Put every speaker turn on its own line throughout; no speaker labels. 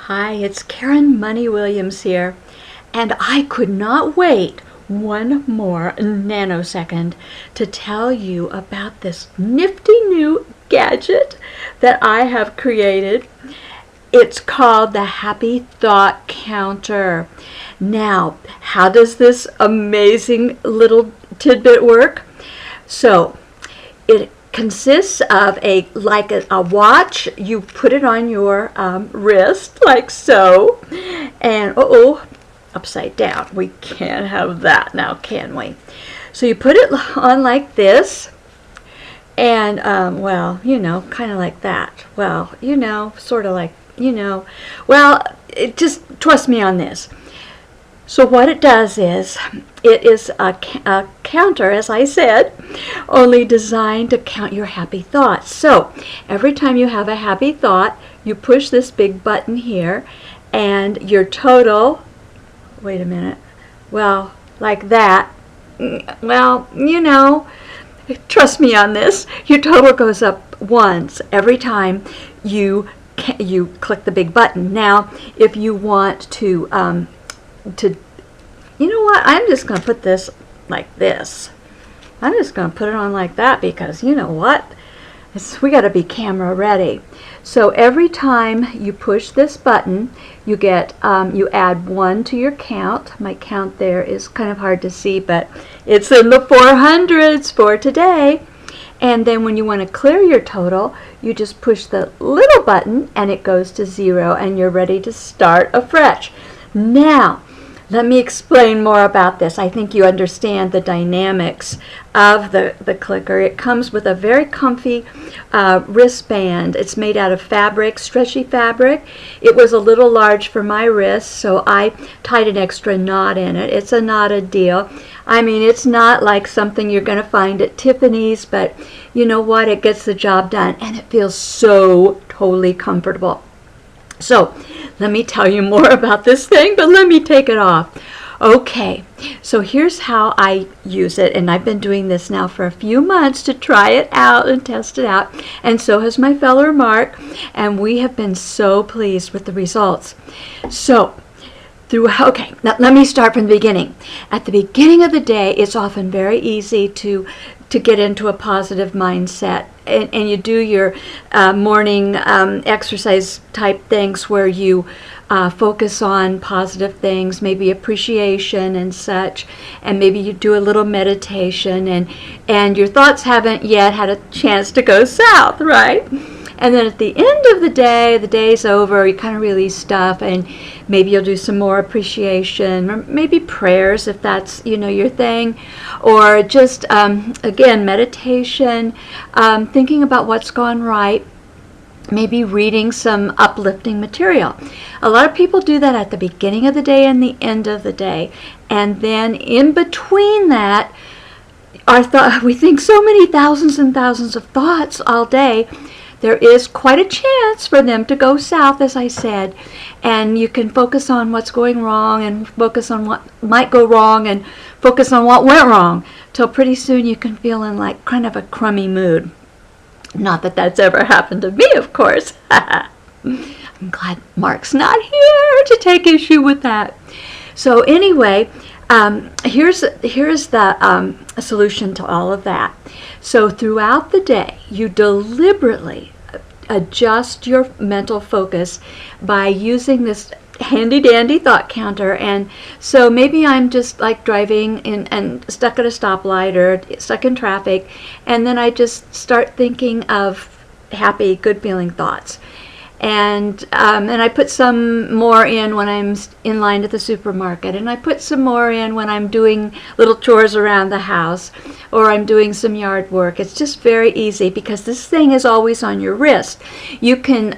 Hi, it's Karen Money Williams here, and I could not wait one more nanosecond to tell you about this nifty new gadget that I have created. It's called the Happy Thought Counter. Now, how does this amazing little tidbit work? So, it consists of a watch. You put it on your wrist like so, and upside down. We can't have that now, can we? So you put it on like this, and well, kind of like that. Well, sort of like, well, just trust me on this. So what it does is, it is a counter, as I said, only designed to count your happy thoughts. So every time you have a happy thought, you push this big button here, and your total, wait a minute, well, like that, well, trust me on this, your total goes up once every time you click the big button. Now, if you want to you know what, I'm just going to put this like this. I'm just going to put it on like that because you know what, we got to be camera ready. So every time you push this button, you get you add 1 to your count. My count there is kind of hard to see, but it's in the 400s for today. And then when you want to clear your total, you just push the little button and it goes to 0, and you're ready to start afresh. Now, let me explain more about this. I think you understand the dynamics of the clicker. It comes with a very comfy wristband. It's made out of fabric, stretchy fabric. It was a little large for my wrist, so I tied an extra knot in it. It's a knotted deal. I mean, it's not like something you're going to find at Tiffany's, but you know what? It gets the job done, and it feels so totally comfortable. So, let me tell you more about this thing, but let me take it off. Okay, so here's how I use it, and I've been doing this now for a few months to try it out and test it out, and so has my fellow Mark, and we have been so pleased with the results. So, okay, now let me start from the beginning. At the beginning of the day, it's often very easy to get into a positive mindset, and you do your morning exercise type things where you focus on positive things, maybe appreciation and such, and maybe you do a little meditation, and your thoughts haven't yet had a chance to go south, right? And then at the end of the day's over, you kind of release stuff, and maybe you'll do some more appreciation, or maybe prayers if that's, your thing, or just, again, meditation, thinking about what's gone right, maybe reading some uplifting material. A lot of people do that at the beginning of the day and the end of the day, and then in between that, we think so many thousands and thousands of thoughts all day. There is quite a chance for them to go south, as I said, and you can focus on what's going wrong and focus on what might go wrong and focus on what went wrong, till pretty soon you can feel in like kind of a crummy mood. Not that that's ever happened to me, of course. I'm glad Mark's not here to take issue with that. So anyway, here's the solution to all of that. So throughout the day, you deliberately adjust your mental focus by using this handy dandy thought counter. And so maybe I'm just like driving in and stuck at a stoplight or stuck in traffic, and then I just start thinking of happy, good feeling thoughts. And I put some more in when I'm in line at the supermarket, and I put some more in when I'm doing little chores around the house, or I'm doing some yard work. It's just very easy because this thing is always on your wrist. You can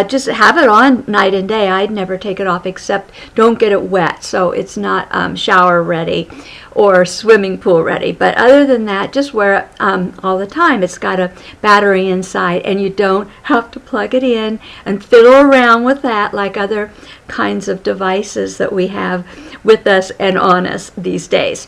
just have it on night and day. I'd never take it off, except don't get it wet, so it's not shower ready or swimming pool ready. But other than that, just wear it all the time. It's got a battery inside, and you don't have to plug it in and fiddle around with that like other kinds of devices that we have with us and on us these days.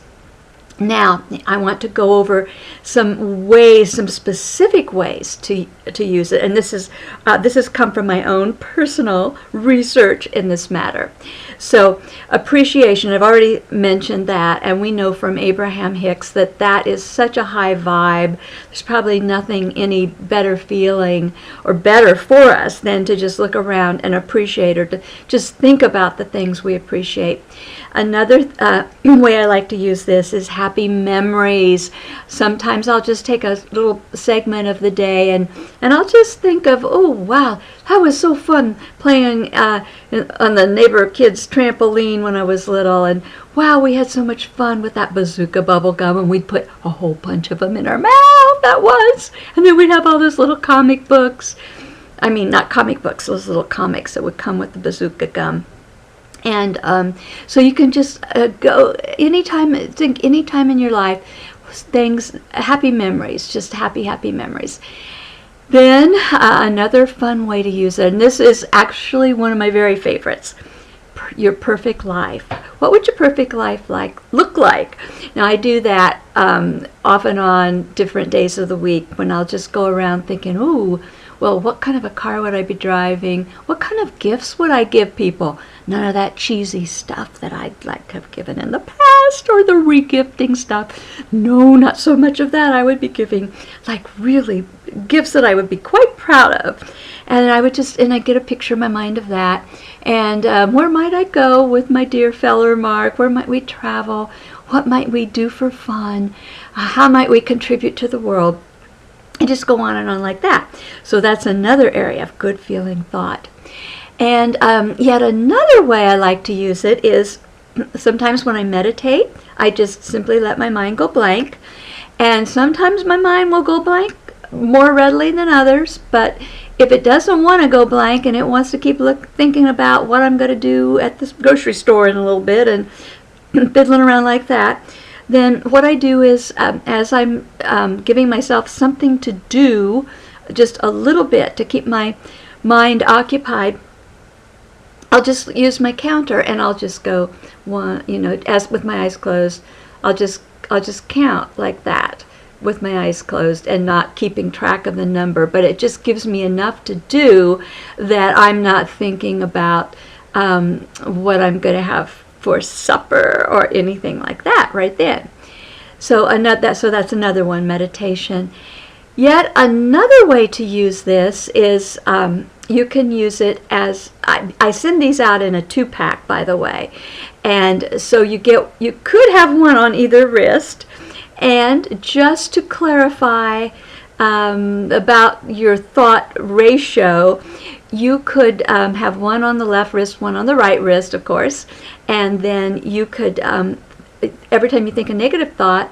Now, I want to go over some ways, some specific ways to use it, and this has come from my own personal research in this matter. So, appreciation, I've already mentioned that, and we know from Abraham Hicks that that is such a high vibe. There's probably nothing any better feeling or better for us than to just look around and appreciate, or to just think about the things we appreciate. Another way I like to use this is happy memories. Sometimes I'll just take a little segment of the day and I'll just think of, oh wow, that was so fun playing on the neighbor kids' trampoline when I was little, and wow, we had so much fun with that bazooka bubble gum, and we'd put a whole bunch of them in our mouth, that was, and then we'd have all those little comic books. I mean, not comic books, those little comics that would come with the bazooka gum. And so you can just go anytime, think anytime in your life, things, happy memories, just happy memories. Then another fun way to use it, and this is actually one of my very favorites, your perfect life. What would your perfect life look like? Now, I do that often on different days of the week when I'll just go around thinking, ooh, well, what kind of a car would I be driving? What kind of gifts would I give people? None of that cheesy stuff that I'd like to have given in the past, or the regifting stuff. No, not so much of that. I would be giving like really gifts that I would be quite proud of. And I would and I get a picture in my mind of that. And where might I go with my dear feller Mark? Where might we travel? What might we do for fun? How might we contribute to the world? And just go on and on like that. So that's another area of good feeling thought. And yet another way I like to use it is sometimes when I meditate, I just simply let my mind go blank. And sometimes my mind will go blank more readily than others. But if it doesn't want to go blank and it wants to keep thinking about what I'm going to do at this grocery store in a little bit and fiddling around like that, then what I do is, as I'm giving myself something to do, just a little bit to keep my mind occupied, I'll just use my counter and I'll just go one, as with my eyes closed, I'll just count like that with my eyes closed and not keeping track of the number. But it just gives me enough to do that I'm not thinking about what I'm going to have for supper or anything like that right then. So that's another one, meditation. Yet another way to use this is you can use it as, I send these out in a 2-pack, by the way, and so you could have one on either wrist. And just to clarify about your thought ratio, you could have one on the left wrist, one on the right wrist, of course, and then you could, every time you think a negative thought,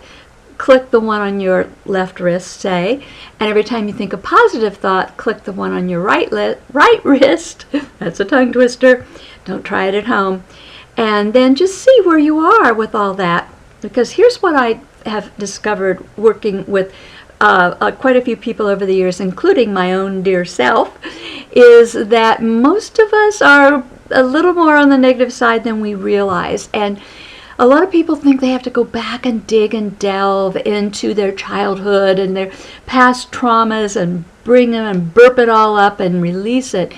click the one on your left wrist, say, and every time you think a positive thought, click the one on your right wrist. That's a tongue twister. Don't try it at home. And then just see where you are with all that, because here's what I have discovered working with quite a few people over the years, including my own dear self, is that most of us are a little more on the negative side than we realize. And a lot of people think they have to go back and dig and delve into their childhood and their past traumas and bring them and burp it all up and release it.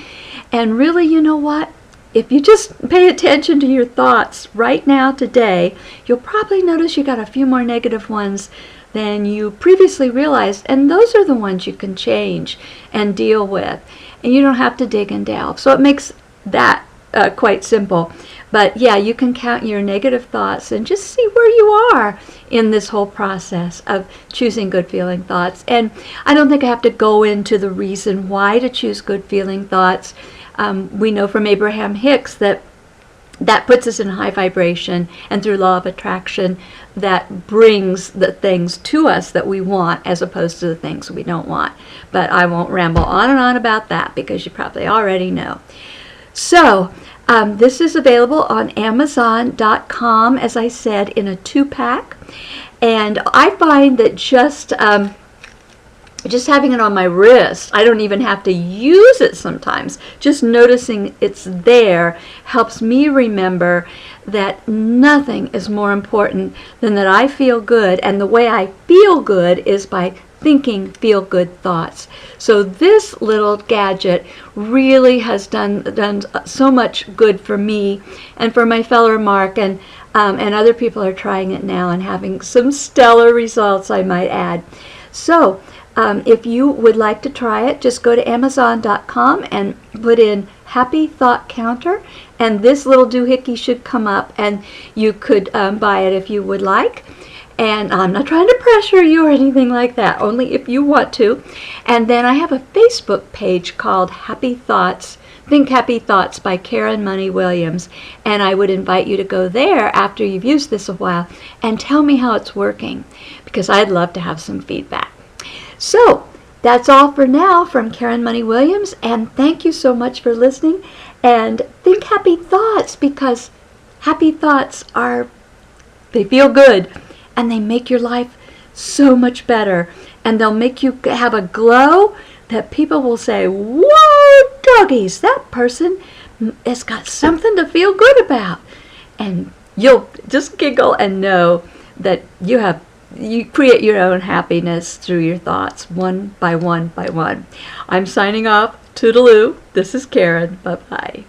And really, you know what? If you just pay attention to your thoughts right now, today, you'll probably notice you got a few more negative ones than you previously realized. And those are the ones you can change and deal with. And you don't have to dig and delve. So it makes that quite simple. But yeah, you can count your negative thoughts and just see where you are in this whole process of choosing good feeling thoughts. And I don't think I have to go into the reason why to choose good feeling thoughts. We know from Abraham Hicks that puts us in high vibration, and through law of attraction, that brings the things to us that we want as opposed to the things we don't want. But I won't ramble on and on about that because you probably already know. So this is available on Amazon.com, as I said, in a 2-pack. And I find that just just having it on my wrist, I don't even have to use it sometimes. Just noticing it's there helps me remember that nothing is more important than that I feel good, and the way I feel good is by thinking feel-good thoughts. So this little gadget really has done so much good for me and for my fellow Mark, and other people are trying it now and having some stellar results, I might add. So if you would like to try it, just go to Amazon.com and put in Happy Thought Counter, and this little doohickey should come up, and you could buy it if you would like. And I'm not trying to pressure you or anything like that, only if you want to. And then I have a Facebook page called Happy Thoughts, Think Happy Thoughts by Karen Money Williams. And I would invite you to go there after you've used this a while and tell me how it's working, because I'd love to have some feedback. So that's all for now from Karen Money Williams, and thank you so much for listening. And think happy thoughts, because happy thoughts they feel good. And they make your life so much better. And they'll make you have a glow that people will say, whoa, doggies, that person has got something to feel good about. And you'll just giggle and know that you create your own happiness through your thoughts, one by one by one. I'm signing off. Toodaloo. This is Karen. Bye-bye.